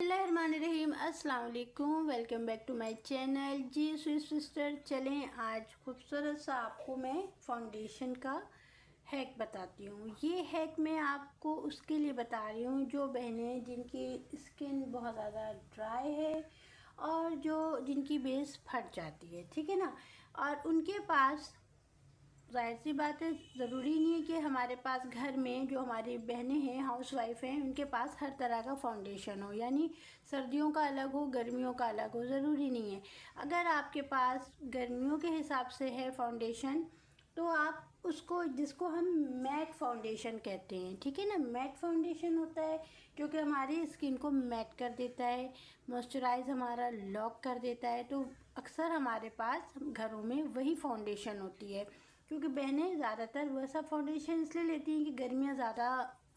बिस्मिल्लाहिर्रहमानिर्रहीम। अस्सलाम वालेकुम। Welcome back to my channel ji sweet sister. चलें आज खूबसूरत सा आपको मैं फाउंडेशन का हैक बताती हूँ। ये हैक मैं आपको उसके लिए बता रही हूँ जो बहनें जिनकी स्किन बहुत ज़्यादा ड्राई है और जो जिनकी बेस फट जाती है, ठीक है ना। और उनके पास ज़ाहिर सी बात है, ज़रूरी नहीं है कि हमारे पास घर में जो हमारी बहनें हैं, हाउसवाइफ हैं, उनके पास हर तरह का फाउंडेशन हो, यानी सर्दियों का अलग हो, गर्मियों का अलग हो, ज़रूरी नहीं है। अगर आपके पास गर्मियों के हिसाब से है फाउंडेशन तो आप उसको, जिसको हम मैट फाउंडेशन कहते हैं, ठीक है ना। मैट फाउंडेशन होता है क्योंकि हमारी स्किन को मैट कर देता है, मॉइस्चराइज हमारा लॉक कर देता है। तो अक्सर हमारे पास घरों में वही फाउंडेशन होती है, क्योंकि बहनें ज़्यादातर वैसा फाउंडेशन इसलिए लेती हैं कि गर्मियाँ ज़्यादा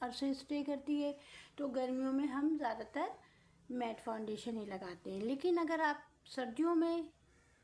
अरसे स्टे करती है, तो गर्मियों में हम ज़्यादातर मैट फाउंडेशन ही लगाते हैं। लेकिन अगर आप सर्दियों में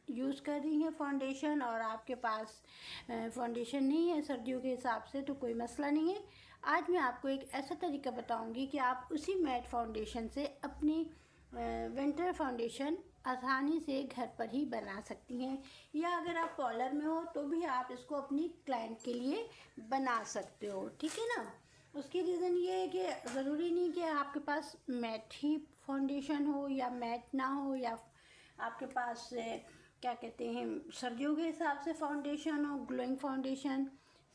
यूज़ कर रही हैं फाउंडेशन और आपके पास फाउंडेशन नहीं है सर्दियों के हिसाब से, तो कोई मसला नहीं है। आज मैं आपको एक ऐसा तरीका बताऊंगी कि आप उसी मैट फाउंडेशन से अपनी विंटर फाउंडेशन आसानी से घर पर ही बना सकती हैं, या अगर आप पार्लर में हो तो भी आप इसको अपनी क्लाइंट के लिए बना सकते हो, ठीक है ना। उसकी रीज़न ये है कि ज़रूरी नहीं कि आपके पास मैट ही फाउंडेशन हो या मैट ना हो, या आपके पास क्या कहते हैं सर्दियों के हिसाब से फाउंडेशन हो, ग्लोइंग फाउंडेशन,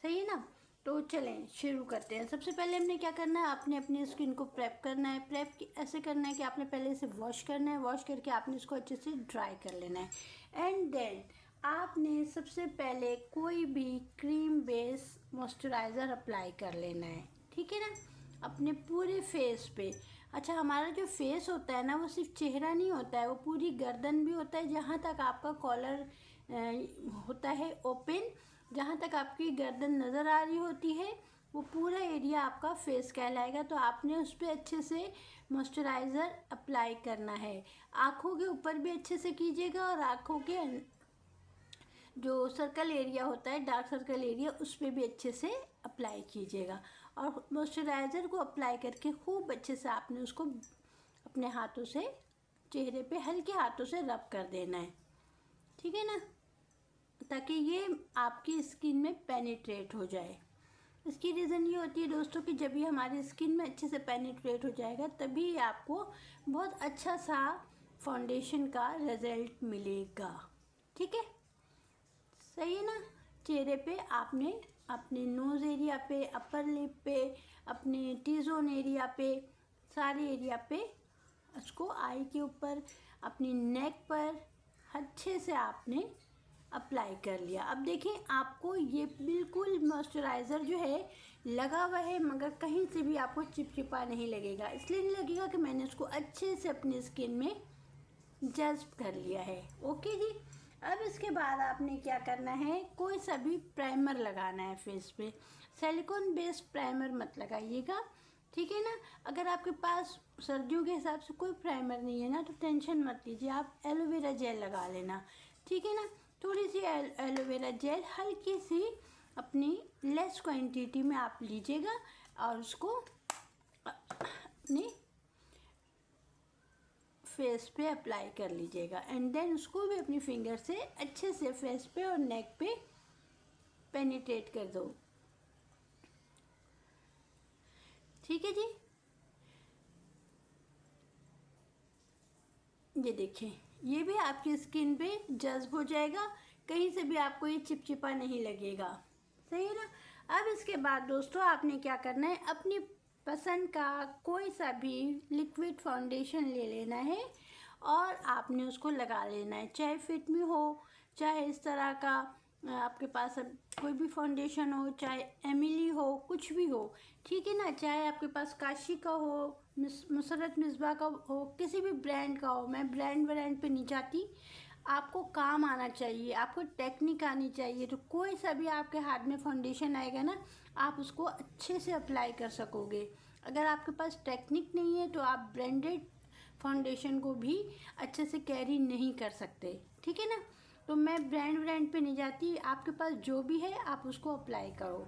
सही है ना। तो चलें शुरू करते हैं। सबसे पहले हमने क्या करना है, आपने अपनी स्किन को प्रेप करना है। ऐसे करना है कि आपने पहले इसे वॉश करना है, वॉश करके आपने इसको अच्छे से ड्राई कर लेना है। एंड देन आपने सबसे पहले कोई भी क्रीम बेस मॉइस्चराइज़र अप्लाई कर लेना है, ठीक है ना, अपने पूरे फेस पे। अच्छा, हमारा जो फेस होता है ना, वो सिर्फ चेहरा नहीं होता है, वो पूरी गर्दन भी होता है, जहाँ तक आपका कॉलर होता है ओपन, जहाँ तक आपकी गर्दन नज़र आ रही होती है, वो पूरा एरिया आपका फेस कहलाएगा। तो आपने उस पर अच्छे से मॉइस्चराइज़र अप्लाई करना है। आँखों के ऊपर भी अच्छे से कीजिएगा और आँखों के जो सर्कल एरिया होता है, डार्क सर्कल एरिया, उस पर भी अच्छे से अप्लाई कीजिएगा। और मॉइस्चराइज़र को अप्लाई करके खूब अच्छे से आपने उसको अपने हाथों से चेहरे पे हल्के हाथों से रब कर देना है, ठीक है ना, ताकि ये आपकी स्किन में पेनिट्रेट हो जाए। इसकी रीज़न ये होती है दोस्तों कि जब ये हमारी स्किन में अच्छे से पेनिट्रेट हो जाएगा तभी आपको बहुत अच्छा सा फाउंडेशन का रिज़ल्ट मिलेगा, ठीक है, सही है ना। चेहरे पे आपने अपने नोज़ एरिया पे, अपर लिप पे, अपने टी जोन एरिया पे, सारे एरिया पे, उसको आई के ऊपर, अपनी नेक पर अच्छे से आपने अप्लाई कर लिया। अब देखें, आपको ये बिल्कुल मॉइस्चराइज़र जो है लगा हुआ है, मगर कहीं से भी आपको चिपचिपा नहीं लगेगा। इसलिए नहीं लगेगा कि मैंने उसको अच्छे से अपनी स्किन में जज्ब कर लिया है। ओके जी। अब इसके बाद आपने क्या करना है, कोई सा भी प्राइमर लगाना है फेस पे। सिलिकॉन बेस्ड प्राइमर मत लगाइएगा, ठीक है ना। अगर आपके पास सर्दियों के हिसाब से कोई प्राइमर नहीं है ना, तो टेंशन मत लीजिए, आप एलोवेरा जेल लगा लेना, ठीक है ना। थोड़ी सी एलोवेरा जेल हल्की सी अपनी लेस क्वांटिटी में आप लीजिएगा और उसको अपनी फेस पे अप्लाई कर लीजिएगा। एंड देन उसको भी अपनी फिंगर से अच्छे से फेस पे और नेक पे पेनिट्रेट कर दो, ठीक है जी। ये देखें, ये भी आपकी स्किन पे जज्ब हो जाएगा, कहीं से भी आपको ये चिपचिपा नहीं लगेगा, सही है ना। अब इसके बाद दोस्तों आपने क्या करना है, अपनी पसंद का कोई सा भी लिक्विड फाउंडेशन ले लेना है और आपने उसको लगा लेना है, चाहे फिट मी हो, चाहे इस तरह का आपके पास अब कोई भी फाउंडेशन हो, चाहे एमिली हो, कुछ भी हो, ठीक है ना, चाहे आपके पास काशी का हो, मुसरत मिसबा का हो, किसी भी ब्रांड का हो। मैं ब्रांड पे नहीं जाती, आपको काम आना चाहिए, आपको टेक्निक आनी चाहिए। तो कोई सा भी आपके हाथ में फाउंडेशन आएगा ना, आप उसको अच्छे से अप्लाई कर सकोगे। अगर आपके पास टेक्निक नहीं है तो आप ब्रांडेड फाउंडेशन को भी अच्छे से कैरी नहीं कर सकते, ठीक है ना। तो मैं ब्रांड पे नहीं जाती, आपके पास जो भी है आप उसको अप्लाई करो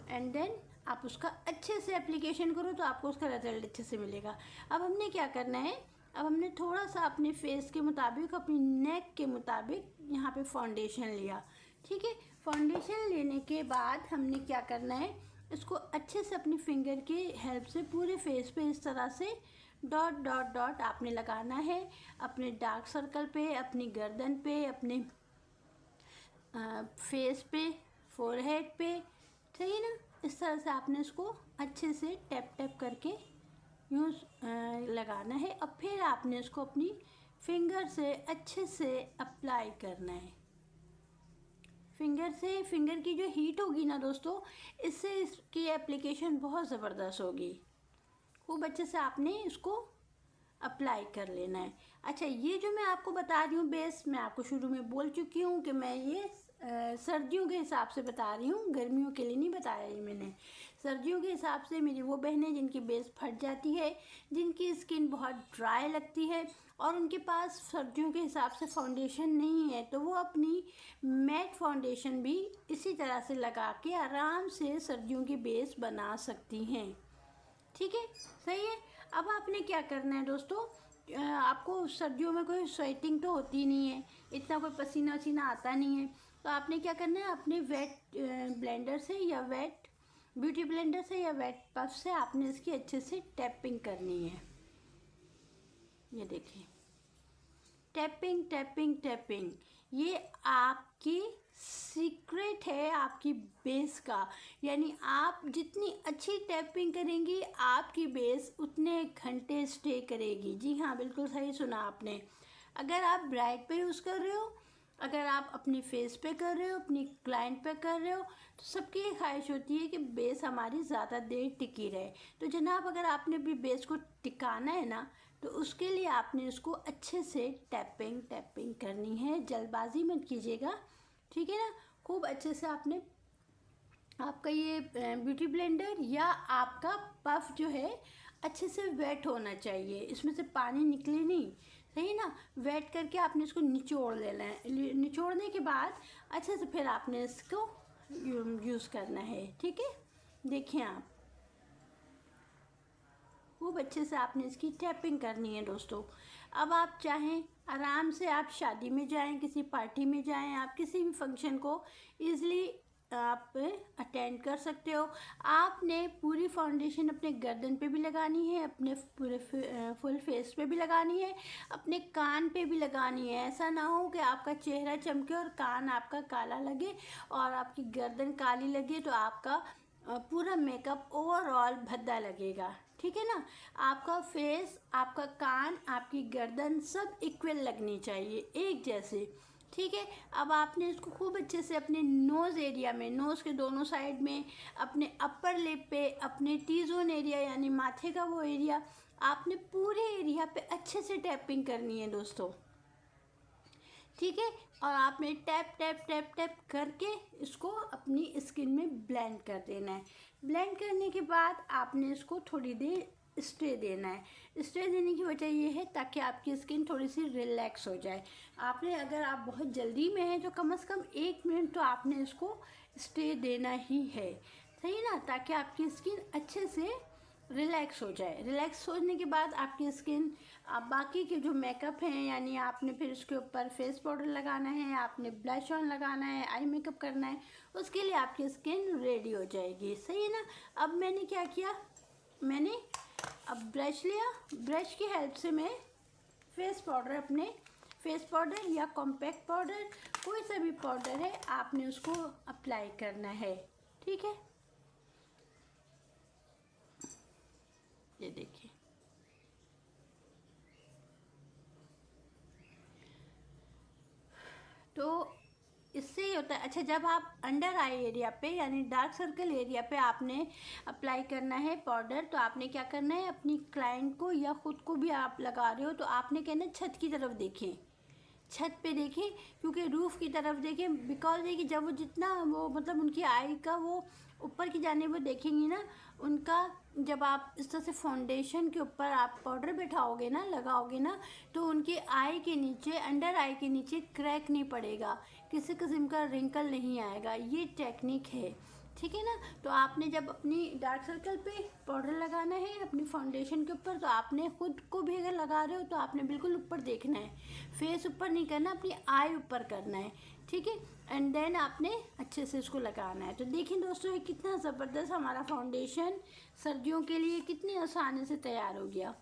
एंड देन आप उसका अच्छे से एप्लीकेशन करो, तो आपको उसका रिजल्ट अच्छे से मिलेगा। अब हमने क्या करना है, अब हमने थोड़ा सा अपने फेस के मुताबिक, अपनी नेक के मुताबिक यहाँ पे फाउंडेशन लिया। ठीक है, फाउंडेशन लेने के बाद हमने क्या करना है, इसको अच्छे से अपनी फिंगर की हेल्प से पूरे फेस पे इस तरह से डॉट डॉट डॉट आपने लगाना है। अपने डार्क सर्कल पे, अपनी गर्दन पे, अपने फेस पे, फोरहेड पे, सही है ना। इस तरह से आपने इसको अच्छे से टैप टैप करके यूँ लगाना है। अब फिर आपने इसको अपनी फिंगर से अच्छे से अप्लाई करना है। फिंगर से, फिंगर की जो हीट होगी ना दोस्तों, इससे इसकी एप्लीकेशन बहुत ज़बरदस्त होगी। खूब अच्छे से आपने इसको अप्लाई कर लेना है। अच्छा, ये जो मैं आपको बता रही हूँ बेस, मैं आपको शुरू में बोल चुकी हूँ कि मैं ये सर्दियों के हिसाब से बता रही हूँ, गर्मियों के लिए नहीं बताया ये मैंने। सर्दियों के हिसाब से मेरी वो बहनें जिनकी बेस फट जाती है, जिनकी स्किन बहुत ड्राई लगती है और उनके पास सर्दियों के हिसाब से फाउंडेशन नहीं है, तो वो अपनी मैट फाउंडेशन भी इसी तरह से लगा के आराम से सर्दियों की बेस बना सकती हैं। ठीक है, सही है। अब आपने क्या करना है दोस्तों, आपको सर्दियों में कोई स्वेटिंग तो होती नहीं है, इतना कोई पसीना वसीना आता नहीं है, तो आपने क्या करना है, अपने वेट ब्लेंडर से या वेट ब्यूटी ब्लेंडर से या वेट पफ से आपने इसकी अच्छे से टैपिंग करनी है। ये देखिए, टैपिंग टैपिंग टैपिंग, ये आपकी सीक्रेट है आपकी बेस का। यानी आप जितनी अच्छी टैपिंग करेंगी, आपकी बेस उतने घंटे स्टे करेगी। जी हाँ, बिल्कुल सही सुना आपने। अगर आप ब्राइट पे यूज़ कर रहे हो, अगर आप अपनी फेस पे कर रहे हो, अपनी क्लाइंट पे कर रहे हो, तो सबकी ये ख्वाहिश होती है कि बेस हमारी ज़्यादा देर टिकी रहे। तो जनाब, अगर आपने भी बेस को टिकाना है ना, तो उसके लिए आपने इसको अच्छे से टैपिंग टैपिंग करनी है। जल्दबाजी मत कीजिएगा, ठीक है ना। खूब अच्छे से आपने, आपका ये ब्यूटी ब्लेंडर या आपका पफ जो है अच्छे से वेट होना चाहिए, इसमें से पानी निकले नहीं, सही ना। वेट करके आपने इसको निचोड़ लेना है। निचोड़ने के बाद अच्छे से फिर आपने इसको यूज़ करना है। ठीक है, देखिए आप, खूब अच्छे से आपने इसकी टैपिंग करनी है दोस्तों। अब आप चाहें आराम से आप शादी में जाएं, किसी पार्टी में जाएं, आप किसी भी फंक्शन को ईज़िली आप अटेंड कर सकते हो। आपने पूरी फाउंडेशन अपने गर्दन पे भी लगानी है, अपने पूरे फुल फेस पे भी लगानी है, अपने कान पे भी लगानी है। ऐसा ना हो कि आपका चेहरा चमके और कान आपका काला लगे और आपकी गर्दन काली लगे, तो आपका पूरा मेकअप ओवरऑल भद्दा लगेगा। ठीक है ना। आपका फेस, आपका कान, आपकी गर्दन सब इक्वल लगनी चाहिए, एक जैसे। ठीक है। अब आपने इसको खूब अच्छे से अपने नोज़ एरिया में, नोज़ के दोनों साइड में, अपने अपर लिप पे, अपने टी जोन एरिया यानी माथे का वो एरिया, आपने पूरे एरिया पे अच्छे से टैपिंग करनी है दोस्तों। ठीक है। और आपने टैप टैप टैप टैप करके इसको अपनी स्किन में ब्लेंड कर देना है। ब्लेंड करने के बाद आपने इसको थोड़ी देर स्टे देना है। स्टे देने की वजह ये है ताकि आपकी स्किन थोड़ी सी रिलैक्स हो जाए। आपने, अगर आप बहुत जल्दी में हैं तो कम से कम 1 मिनट तो आपने इसको स्टे देना ही है, सही ना, ताकि आपकी स्किन अच्छे से रिलैक्स हो जाए। रिलैक्स होने के बाद आपकी स्किन, आप बाकी के जो मेकअप हैं, यानी आपने फिर उसके ऊपर फेस पाउडर लगाना है, आपने ब्लश ऑन लगाना है, आई मेकअप करना है, उसके लिए आपकी स्किन रेडी हो जाएगी, सही है ना। अब मैंने क्या किया, मैंने अब ब्रश लिया, ब्रश की हेल्प से मैं फेस पाउडर, अपने फेस पाउडर या कॉम्पैक्ट पाउडर, कोई सा भी पाउडर है, आपने उसको अप्लाई करना है। ठीक है, ये देखिए, तो इससे ही होता है। अच्छा, जब आप अंडर आई एरिया पे यानी डार्क सर्कल एरिया पे आपने अप्लाई करना है पाउडर, तो आपने क्या करना है, अपनी क्लाइंट को या ख़ुद को भी आप लगा रहे हो तो आपने कहना है छत की तरफ देखें, छत पे देखें, क्योंकि रूफ़ की तरफ देखें। बिकॉज है कि जब वो जितना वो मतलब उनकी आई का वो ऊपर की जाने वो देखेंगी ना, उनका जब आप इस तरह से फाउंडेशन के ऊपर आप पाउडर बैठाओगे ना, लगाओगे ना, तो उनकी आई के नीचे, अंडर आई के नीचे क्रैक नहीं पड़ेगा, किसी किस्म का रिंकल नहीं आएगा। ये टेक्निक है। ठीक है ना। तो आपने जब अपनी डार्क सर्कल पे पाउडर लगाना है अपनी फाउंडेशन के ऊपर, तो आपने खुद को भी अगर लगा रहे हो तो आपने बिल्कुल ऊपर देखना है, फेस ऊपर नहीं करना, अपनी आई ऊपर करना है, ठीक है। एंड देन आपने अच्छे से इसको लगाना है। तो देखिए दोस्तों, ये कितना ज़बरदस्त हमारा फाउंडेशन सर्दियों के लिए कितनी आसानी से तैयार हो गया।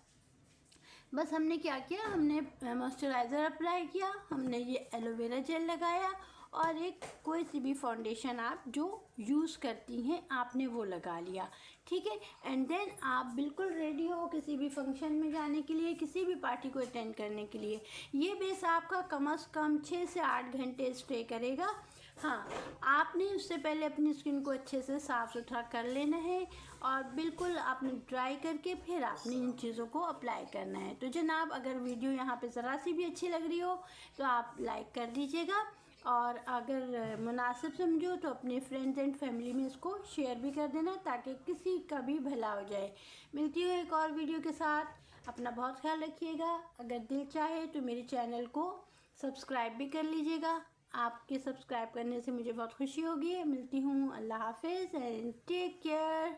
बस हमने क्या किया, हमने मॉइस्चराइज़र अप्लाई किया, हमने ये एलोवेरा जेल लगाया, और एक कोई सी भी फाउंडेशन आप जो यूज़ करती हैं आपने वो लगा लिया, ठीक है। एंड देन आप बिल्कुल रेडी हो किसी भी फंक्शन में जाने के लिए, किसी भी पार्टी को अटेंड करने के लिए। ये बेस आपका कम से कम 6 से 8 घंटे स्टे करेगा। हाँ, आपने उससे पहले अपनी स्किन को अच्छे से साफ़ सुथरा कर लेना है, और बिल्कुल आपने ड्राई करके फिर आपने इन चीज़ों को अप्लाई करना है। तो जनाब, अगर वीडियो यहाँ पे ज़रा सी भी अच्छी लग रही हो तो आप लाइक कर दीजिएगा, और अगर मुनासिब समझो तो अपने फ्रेंड्स एंड फैमिली में इसको शेयर भी कर देना, ताकि किसी का भी भला हो जाए। मिलती हूँ एक और वीडियो के साथ। अपना बहुत ख्याल रखिएगा। अगर दिल चाहे तो मेरे चैनल को सब्सक्राइब भी कर लीजिएगा। आपके सब्सक्राइब करने से मुझे बहुत खुशी होगी। मिलती हूँ। अल्लाह हाफिज़ एंड टेक केयर।